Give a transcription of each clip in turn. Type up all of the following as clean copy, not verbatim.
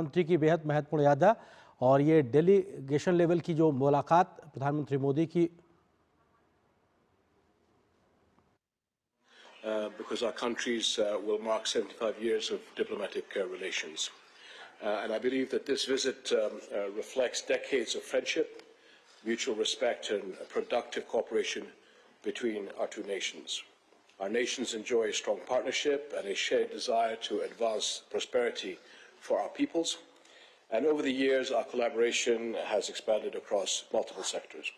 मंत्री की बेहद महत्वपूर्ण यादा और ये डेलीगेशन लेवल की जो मुलाकात प्रधानमंत्री मोदी की because our countries will mark 75 years of diplomatic relations. And I believe that this visit reflects decades of friendship, mutual respect and productive cooperation between our two nations. Our nations enjoy a strong partnership and a shared desire to advance prosperity for our peoples. And over the years, our collaboration has expanded across multiple sectors.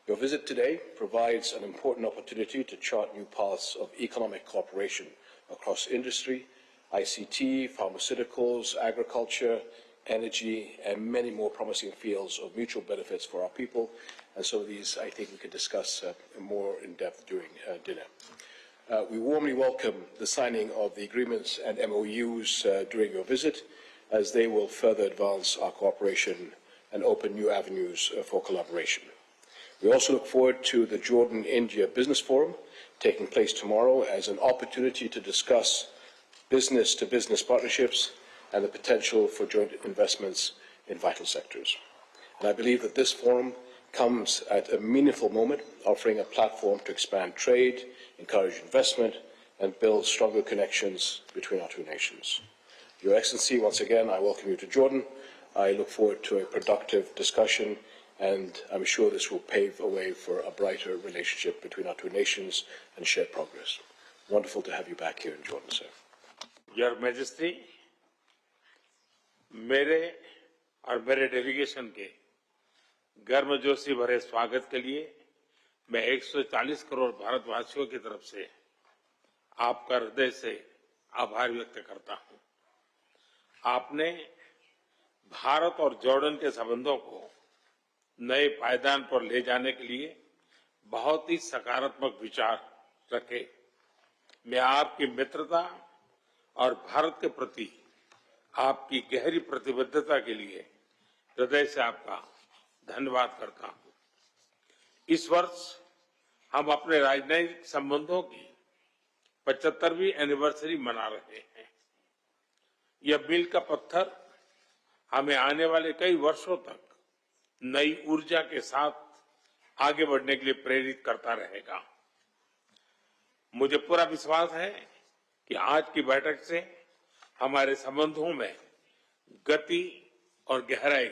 Your visit today provides an important opportunity to chart new paths of economic cooperation across industry, ICT, pharmaceuticals, agriculture, energy, and many more promising fields of mutual benefits for our people. And some of these, I think, we could discuss more in depth during dinner. We warmly welcome the signing of the agreements and MOUs during your visit, as they will further advance our cooperation and open new avenues for collaboration. We also look forward to the Jordan-India Business Forum taking place tomorrow as an opportunity to discuss business-to-business partnerships and the potential for joint investments in vital sectors. And I believe that this forum comes at a meaningful moment, offering a platform to expand trade, encourage investment, and build stronger connections between our two nations. Your Excellency, once again, I welcome you to Jordan. I look forward to a productive discussion, and I'm sure this will pave a way for a brighter relationship between our two nations and shared progress. Wonderful to have you back here in Jordan, sir. Your Majesty, मेरे और मेरे delegation के गर्मजोशी भरे स्वागत के लिए मैं 140 करोड़ भारतवासियों की तरफ से आपका हृदय से आभार व्यक्त करता हूं। आपने भारत और जॉर्डन के संबंधों को नए पायदान पर ले जाने के लिए बहुत ही सकारात्मक विचार रखे। मैं आपकी मित्रता और भारत के प्रति आपकी गहरी प्रतिबद्धता के लिए हृदय से आपका धन्यवाद करता हूं। इस वर्ष हम अपने राजनयिक संबंधों की 75वीं एनिवर्सरी मना रहे हैं। यह मील का पत्थर हमें आने वाले कई वर्षों तक नई ऊर्जा के साथ आगे बढ़ने के लिए प्रेरित करता रहेगा। मुझे पूरा विश्वास है कि आज की बैठक से हमारे संबंधों में गति और गहराई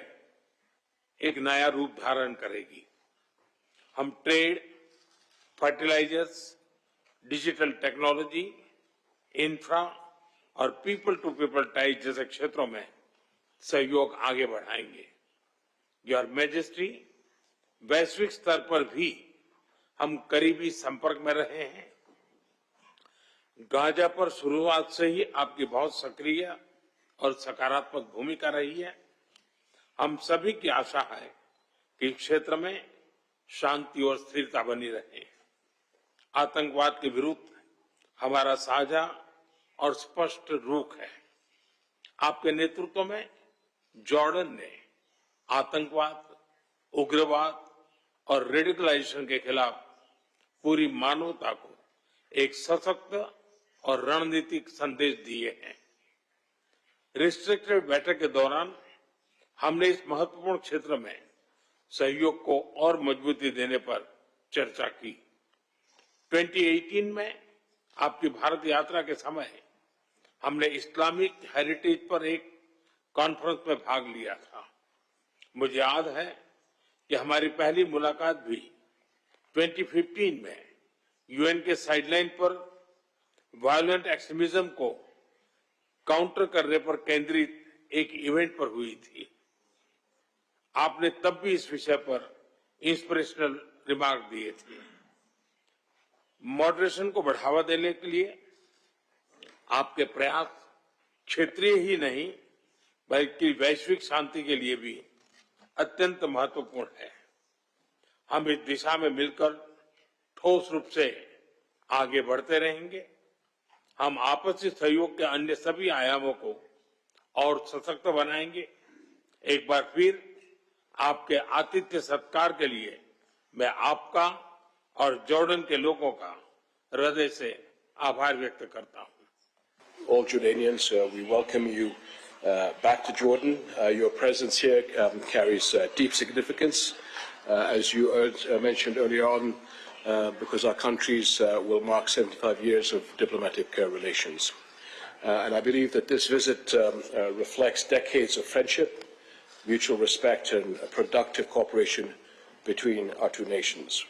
एक नया रूप धारण करेगी। हम trade, fertilisers, digital technology, infra और पीपल टू पीपल टाइज जैसे क्षेत्रों में सहयोग आगे बढ़ाएंगे। योर मैजेस्टी, वैश्विक स्तर पर भी हम करीबी संपर्क में रहे हैं। गाजा पर शुरुआत से ही आपकी बहुत सक्रिय और सकारात्मक भूमिका रही है। हम सभी की आशा है कि क्षेत्र में शांति और स्थिरता बनी रहे। आतंकवाद के विरुद्ध हमारा साझा और स्पष्ट रुख है। आपके नेतृत्व में जॉर्डन ने आतंकवाद, उग्रवाद और रेडिकलाइजेशन के खिलाफ पूरी मानवता को एक सशक्त और रणनीतिक संदेश दिए हैं। रिस्ट्रिक्टेड बैठक के दौरान हमने इस महत्वपूर्ण क्षेत्र में सहयोग को और मजबूती देने पर चर्चा की। 2018 में आपकी भारत यात्रा के समय हमने इस्लामिक हेरिटेज पर एक कॉन्फ्रेंस में भाग लिया था। मुझे याद है कि हमारी पहली मुलाकात भी 2015 में यूएन के साइडलाइन पर वायलेंट एक्सट्रीमिज्म को काउंटर करने पर केंद्रित एक इवेंट पर हुई थी। आपने तब भी इस विषय पर इंस्पिरेशनल रिमार्क दिए थे। मॉडरेशन को बढ़ावा देने के लिए आपके प्रयास क्षेत्रीय ही नहीं बल्कि वैश्विक शांति के लिए भी अत्यंत महत्वपूर्ण है। हम इस दिशा में मिलकर ठोस रूप से आगे बढ़ते रहेंगे। हम आपसी सहयोग के अन्य सभी आयामों को और सशक्त बनाएंगे। एक बार फिर आपके आतिथ्य सत्कार के लिए मैं आपका और जॉर्डन के लोगों का हृदय से आभार व्यक्त करता हूं। All Jordanians, we welcome you back to Jordan. Your presence here carries deep significance, as you mentioned earlier on, because our countries will mark 75 years of diplomatic relations. And I believe that this visit reflects decades of friendship, mutual respect and productive cooperation between our two nations.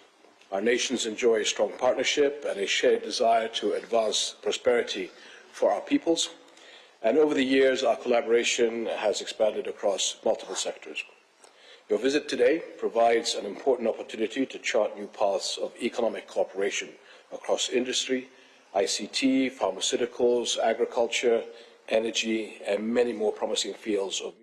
Our nations enjoy a strong partnership and a shared desire to advance prosperity for our peoples. And over the years, our collaboration has expanded across multiple sectors. Your visit today provides an important opportunity to chart new paths of economic cooperation across industry, ICT, pharmaceuticals, agriculture, energy, and many more promising fields of